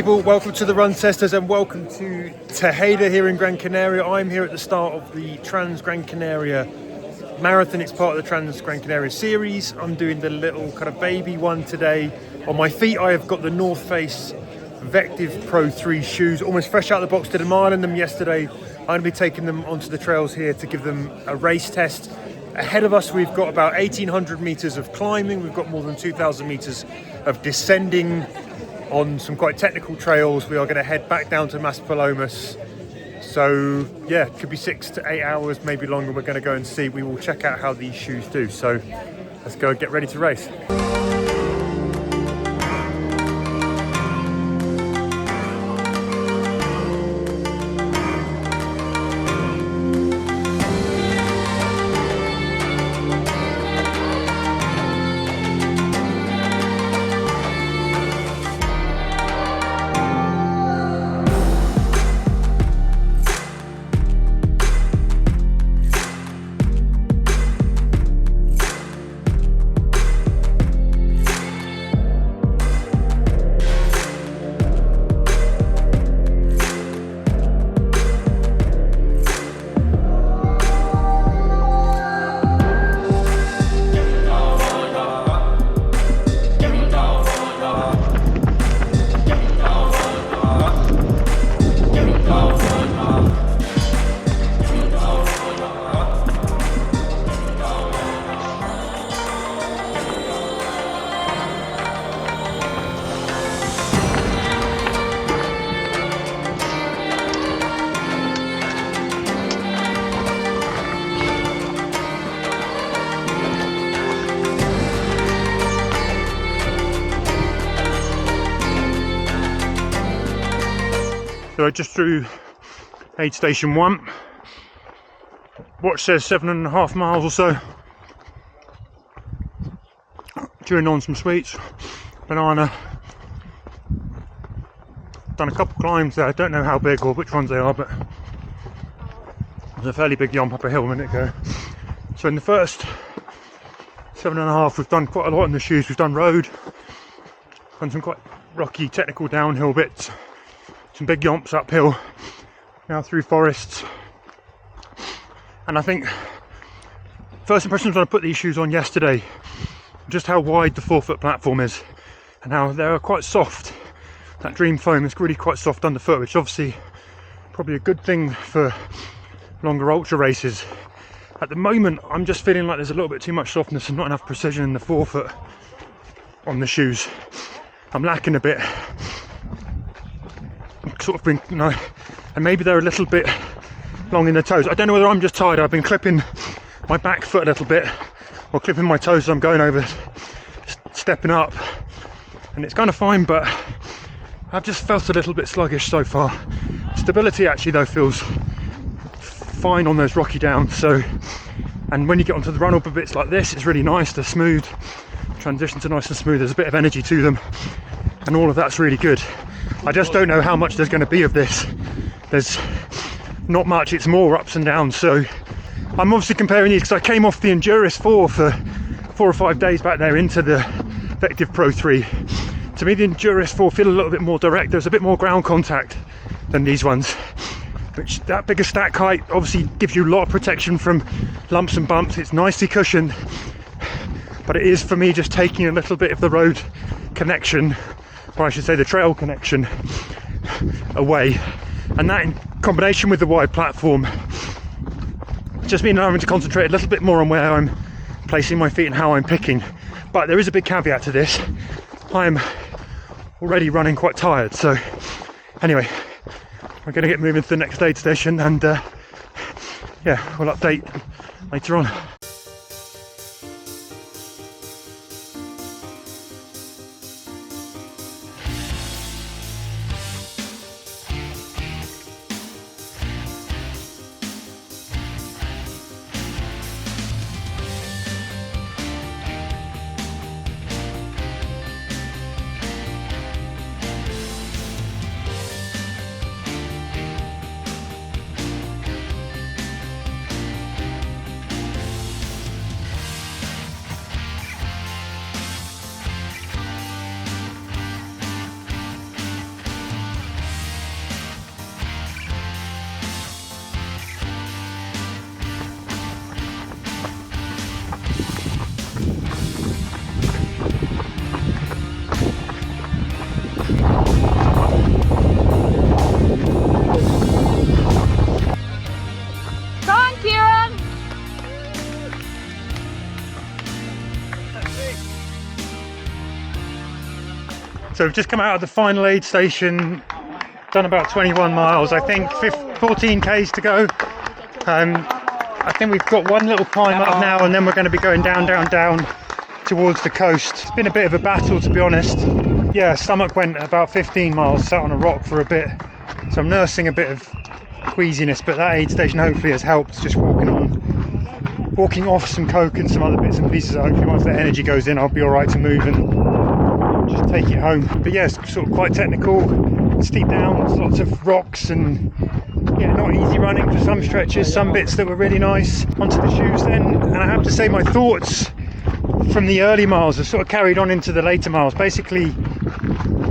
people, welcome to the Run Testers and welcome to Tejeda here in Gran Canaria. I'm here at the start of the Trans Gran Canaria Marathon. It's part of the Trans Gran Canaria series. I'm doing the little kind of baby one today. On my feet I have got the North Face Vectiv Pro 3 shoes, almost fresh out of the box. Did a mile in them yesterday. I'm going to be taking them onto the trails here to give them a race test. Ahead of us we've got about 1,800 meters of climbing. We've got more than 2,000 meters of descending on some quite technical trails. We are going to head back down to Maspalomas. So yeah, it could be 6 to 8 hours, maybe longer. We're going to go and see. We will check out how these shoes do. So let's go and get ready to race. So I just threw aid station 1. Watch says 7.5 miles or so. Chewing on some sweets, banana. Done a couple climbs there. I don't know how big or which ones they are, but there's a fairly big jump up a hill a minute ago. So in the first 7.5, we've done quite a lot in the shoes. We've done road, done some quite rocky technical downhill bits, some big yomps uphill, now through forests. And I think first impressions when I put these shoes on yesterday, just how wide the forefoot platform is and how they're quite soft. That Dream foam is really quite soft underfoot, which is obviously probably a good thing for longer ultra races. At the moment I'm just feeling like there's a little bit too much softness and not enough precision in the forefoot on the shoes. I'm lacking a bit. Sort of been, you know, and maybe they're a little bit long in the toes. I don't know whether I'm just tired. I've been clipping my back foot a little bit, or clipping my toes as I'm going over, stepping up, and it's kind of fine, but I've just felt a little bit sluggish so far. Stability actually though feels fine on those rocky downs. So, and when you get onto the runnable bits like this, it's really nice. They're smooth, transitions are nice and smooth. There's a bit of energy to them, and all of that's really good. I just don't know how much there's going to be of this. There's not much, it's more ups and downs. So I'm obviously comparing these because I came off the Endurance 4 for 4 or 5 days back there into the Vectiv Pro 3. To me the Endurance 4 feel a little bit more direct. There's a bit more ground contact than these ones, which that bigger stack height obviously gives you a lot of protection from lumps and bumps. It's nicely cushioned, but it is for me just taking a little bit of the road connection, or I should say the trail connection, away. And that in combination with the wide platform just means I'm having to concentrate a little bit more on where I'm placing my feet and how I'm picking. But there is a big caveat to this. I'm already running quite tired, so anyway, we're going to get moving to the next aid station, and yeah, we'll update later on. So we've just come out of the final aid station, done about 21 miles, I think 14 Ks to go. I think we've got one little climb up now, and then we're going to be going down towards the coast. It's been a bit of a battle, to be honest. Yeah, stomach went about 15 miles, sat on a rock for a bit, so I'm nursing a bit of queasiness, but that aid station hopefully has helped, just walking off some coke and some other bits and pieces. Hopefully once that energy goes in, I'll be alright to move and just take it home. But yeah, it's sort of quite technical, steep downs, lots of rocks, and yeah, not easy running for some stretches, some bits that were really nice. Onto the shoes then, and I have to say my thoughts from the early miles are sort of carried on into the later miles. Basically,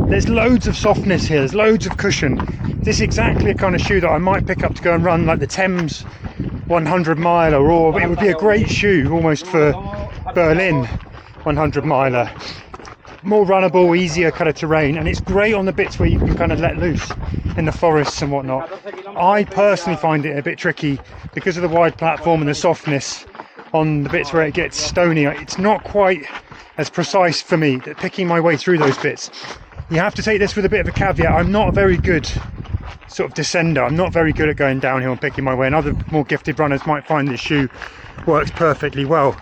there's loads of softness here, there's loads of cushion. This is exactly the kind of shoe that I might pick up to go and run like the Thames 100 miler, or it would be a great shoe almost for Berlin 100 miler. More runnable, easier kind of terrain, and it's great on the bits where you can kind of let loose in the forests and whatnot. I personally find it a bit tricky because of the wide platform and the softness on the bits where it gets stony. It's not quite as precise for me at picking my way through those bits. You have to take this with a bit of a caveat. I'm not a very good sort of descender. I'm not very good at going downhill and picking my way, and other more gifted runners might find this shoe works perfectly well.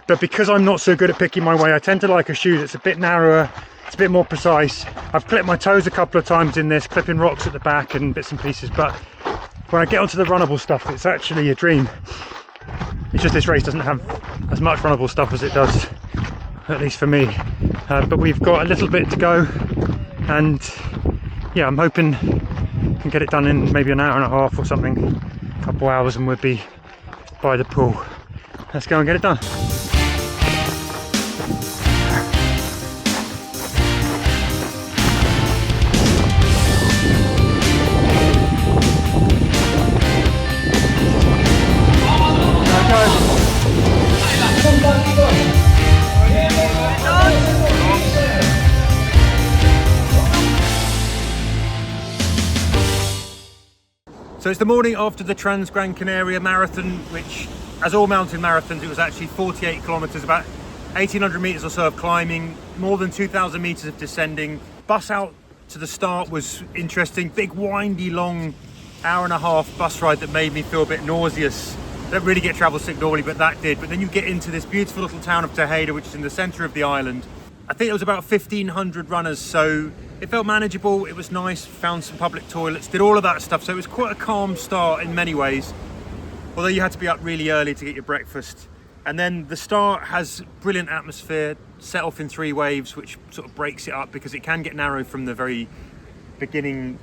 But because I'm not so good at picking my way, I tend to like a shoe that's a bit narrower, it's a bit more precise. I've clipped my toes a couple of times in this, clipping rocks at the back and bits and pieces, but when I get onto the runnable stuff, it's actually a dream. It's just this race doesn't have as much runnable stuff as it does, at least for me. But we've got a little bit to go, and yeah, I'm hoping I can get it done in maybe an hour and a half or something, a couple hours, and we'll be by the pool. Let's go and get it done. So it's the morning after the Trans Gran Canaria Marathon, which, as all mountain marathons, it was actually 48 kilometers, about 1,800 meters or so of climbing, more than 2,000 meters of descending. Bus out to the start was interesting. Big, windy, long, hour and a half bus ride that made me feel a bit nauseous. Don't really get travel sick normally, but that did. But then you get into this beautiful little town of Tejeda, which is in the center of the island. I think it was about 1,500 runners, so it felt manageable. It was nice, found some public toilets, did all of that stuff. So it was quite a calm start in many ways, although you had to be up really early to get your breakfast. And then the start has brilliant atmosphere, set off in 3 waves, which sort of breaks it up because it can get narrow from the very beginning.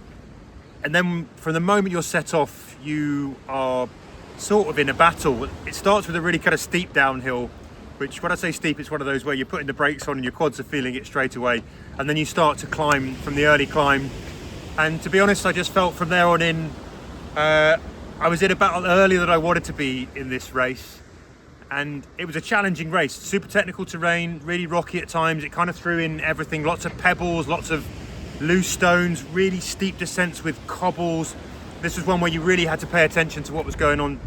And then from the moment you're set off, you are sort of in a battle. It starts with a really kind of steep downhill, which, when I say steep, it's one of those where you're putting the brakes on and your quads are feeling it straight away. And then you start to climb from the early climb. And to be honest, I just felt from there on in, I was in a battle earlier than I wanted to be in this race. And it was a challenging race, super technical terrain, really rocky at times. It kind of threw in everything, lots of pebbles, lots of loose stones, really steep descents with cobbles. This was one where you really had to pay attention to what was going on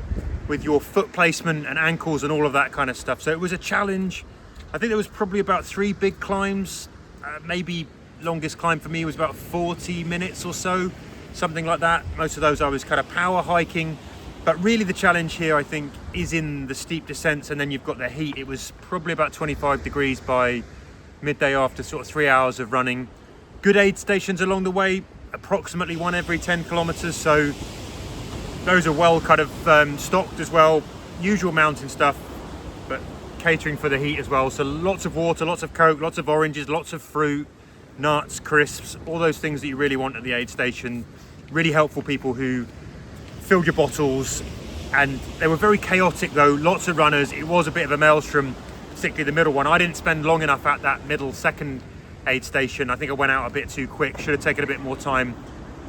with your foot placement and ankles and all of that kind of stuff. So it was a challenge. I think there was probably about 3 big climbs. Maybe longest climb for me was about 40 minutes or so, something like that. Most of those I was kind of power hiking. But really the challenge here, I think, is in the steep descents, and then you've got the heat. It was probably about 25 degrees by midday after sort of 3 hours of running. Good aid stations along the way, approximately 1 every 10 kilometers. So those are well kind of stocked as well. Usual mountain stuff, but catering for the heat as well. So lots of water, lots of Coke, lots of oranges, lots of fruit, nuts, crisps, all those things that you really want at the aid station. Really helpful people who filled your bottles. And they were very chaotic though, lots of runners. It was a bit of a maelstrom, particularly the middle one. I didn't spend long enough at that middle second aid station. I think I went out a bit too quick, should have taken a bit more time.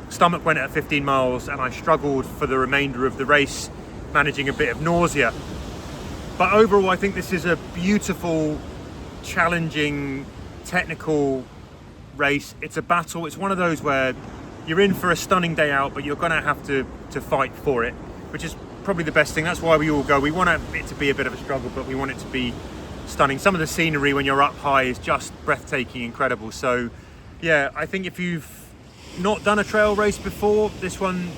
Stomach went at 15 miles and I struggled for the remainder of the race, managing a bit of nausea. But overall, I think this is a beautiful, challenging, technical race. It's a battle. It's one of those where you're in for a stunning day out, but you're going to have to fight for it, which is probably the best thing. That's why we all go. We want it to be a bit of a struggle, but we want it to be stunning. Some of the scenery when you're up high is just breathtaking, incredible. So Yeah, I think if you've not done a trail race before, this one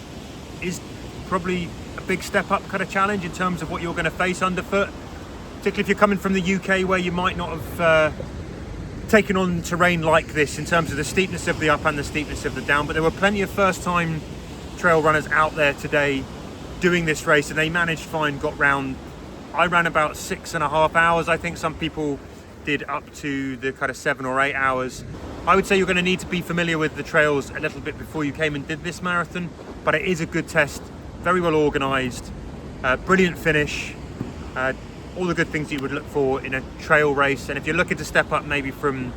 is probably a big step up kind of challenge in terms of what you're going to face underfoot, particularly if you're coming from the UK where you might not have taken on terrain like this in terms of the steepness of the up and the steepness of the down. But there were plenty of first time trail runners out there today doing this race, and they managed fine, got round. I ran about 6.5 hours. I think some people did up to the kind of 7 or 8 hours. I would say you're going to need to be familiar with the trails a little bit before you came and did this marathon, but it is a good test, very well organised, brilliant finish, all the good things you would look for in a trail race. And if you're looking to step up maybe from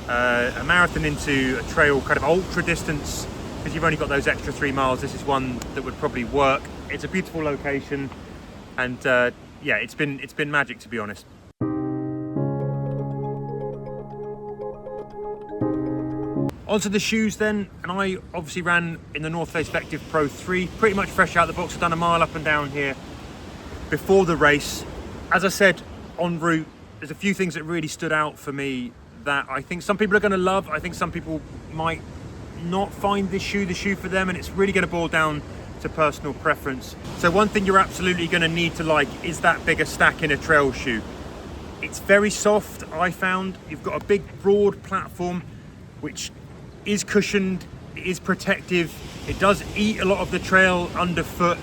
a marathon into a trail kind of ultra distance, because you've only got those extra 3 miles, this is one that would probably work. It's a beautiful location, and yeah, it's been magic, to be honest. Onto the shoes then, and I obviously ran in the North Face Vectiv Pro 3, pretty much fresh out of the box. I've done a mile up and down here before the race. As I said, en route, there's a few things that really stood out for me that I think some people are going to love. I think some people might not find this shoe the shoe for them, and it's really going to boil down to personal preference. So one thing you're absolutely going to need to like is that bigger stack in a trail shoe. It's very soft, I found. You've got a big broad platform which is cushioned, it is protective, it does eat a lot of the trail underfoot.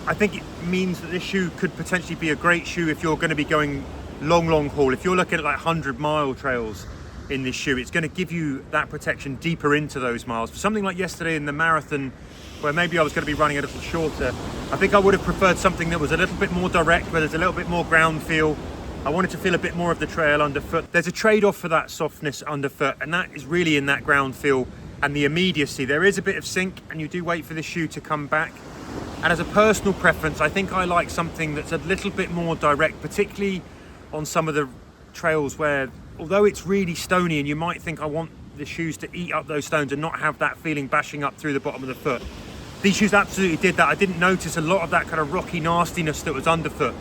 I think it means that this shoe could potentially be a great shoe if you're going to be going long haul. If you're looking at like 100-mile trails in this shoe, it's going to give you that protection deeper into those miles. For something like yesterday in the marathon, where maybe I was going to be running a little shorter, I think I would have preferred something that was a little bit more direct, where there's a little bit more ground feel. I wanted to feel a bit more of the trail underfoot. There's a trade-off for that softness underfoot, and that is really in that ground feel and the immediacy. There is a bit of sink, and you do wait for the shoe to come back. And as a personal preference, I think I like something that's a little bit more direct, particularly on some of the trails where, although it's really stony and you might think I want the shoes to eat up those stones and not have that feeling bashing up through the bottom of the foot, these shoes absolutely did that. I didn't notice a lot of that kind of rocky nastiness that was underfoot.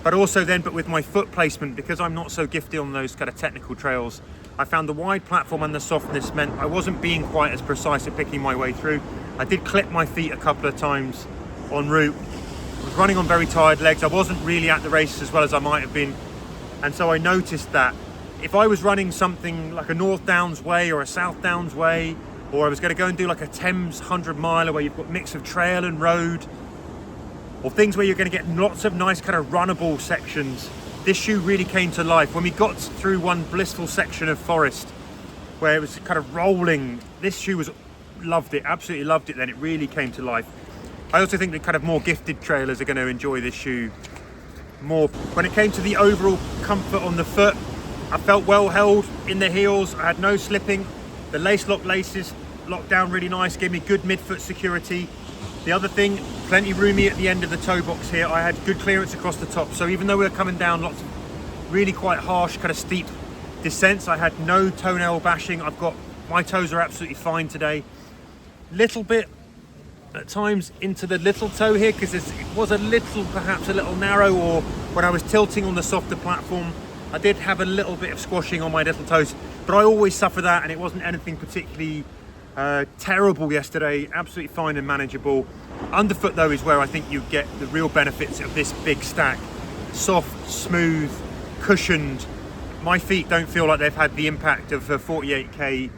But also then, but with my foot placement, because I'm not so gifted on those kind of technical trails, I found the wide platform and the softness meant I wasn't being quite as precise at picking my way through. I did clip my feet a couple of times en route. I was running on very tired legs. I wasn't really at the race as well as I might have been. And so I noticed that if I was running something like a North Downs Way or a South Downs Way, or I was going to go and do like a Thames 100-miler where you've got a mix of trail and road, or things where you're going to get lots of nice kind of runnable sections, this shoe really came to life. When we got through one blissful section of forest where it was kind of rolling, this shoe loved it, absolutely loved it then. It really came to life. I also think that kind of more gifted trailers are going to enjoy this shoe more. When it came to the overall comfort on the foot, I felt well held in the heels. I had no slipping. The lace lock laces locked down really nice, gave me good midfoot security. The other thing, plenty roomy at the end of the toe box here. I had good clearance across the top. So even though we were coming down lots of really quite harsh, kind of steep descents, I had no toenail bashing. My toes are absolutely fine today. Little bit at times into the little toe here, because it was perhaps a little narrow, or when I was tilting on the softer platform, I did have a little bit of squashing on my little toes, but I always suffer that, and it wasn't anything particularly terrible yesterday. Absolutely fine and manageable. Underfoot though is where I think you get the real benefits of this big stack. Soft, smooth, cushioned. My feet don't feel like they've had the impact of a 48k,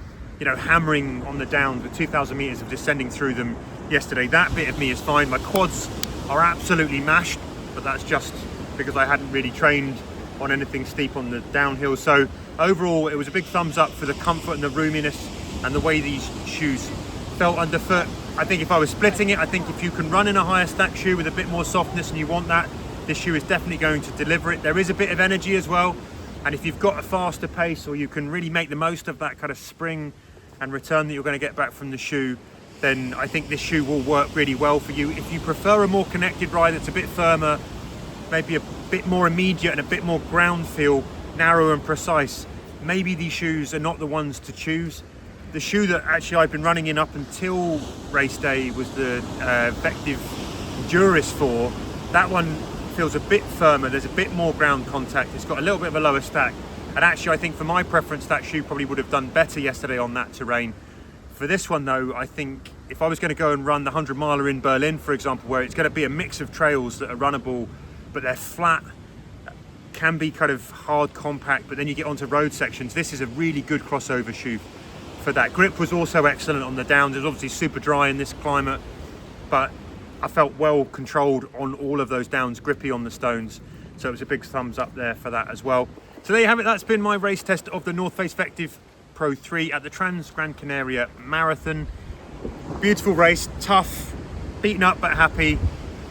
hammering on the downs with 2,000 meters of descending through them yesterday. That bit of me is fine. My quads are absolutely mashed, but that's just because I hadn't really trained on anything steep on the downhill. So overall, it was a big thumbs up for the comfort and the roominess and the way these shoes felt underfoot. I think if I was splitting it, I think if you can run in a higher stack shoe with a bit more softness and you want that, this shoe is definitely going to deliver it. There is a bit of energy as well, and if you've got a faster pace, or you can really make the most of that kind of spring and return that you're going to get back from the shoe, then I think this shoe will work really well for you. If you prefer a more connected ride that's a bit firmer, maybe a bit more immediate and a bit more ground feel, narrow and precise, maybe these shoes are not the ones to choose. The shoe that actually I've been running in up until race day was the Vectiv Duris 4. That one feels a bit firmer, there's a bit more ground contact, it's got a little bit of a lower stack, And actually, I think for my preference, that shoe probably would have done better yesterday on that terrain. For this one though, I think if I was going to go and run the 100 miler in Berlin, for example, where it's going to be a mix of trails that are runnable, but they're flat, can be kind of hard compact, but then you get onto road sections, this is a really good crossover shoe for that. Grip was also excellent on the downs. It was obviously super dry in this climate, but I felt well controlled on all of those downs, grippy on the stones. So it was a big thumbs up there for that as well. So there you have it. That's been my race test of the North Face Vectiv Pro 3 at the Trans Gran Canaria Marathon. Beautiful race, tough, beaten up but happy.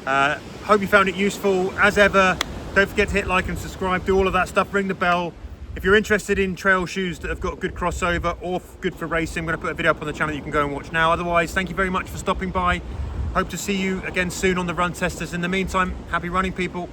Hope you found it useful. As ever, don't forget to hit like and subscribe, do all of that stuff, ring the bell. If you're interested in trail shoes that have got good crossover or good for racing, I'm going to put a video up on the channel you can go and watch now. Otherwise, thank you very much for stopping by. Hope to see you again soon on the run testers. In the meantime, happy running, people.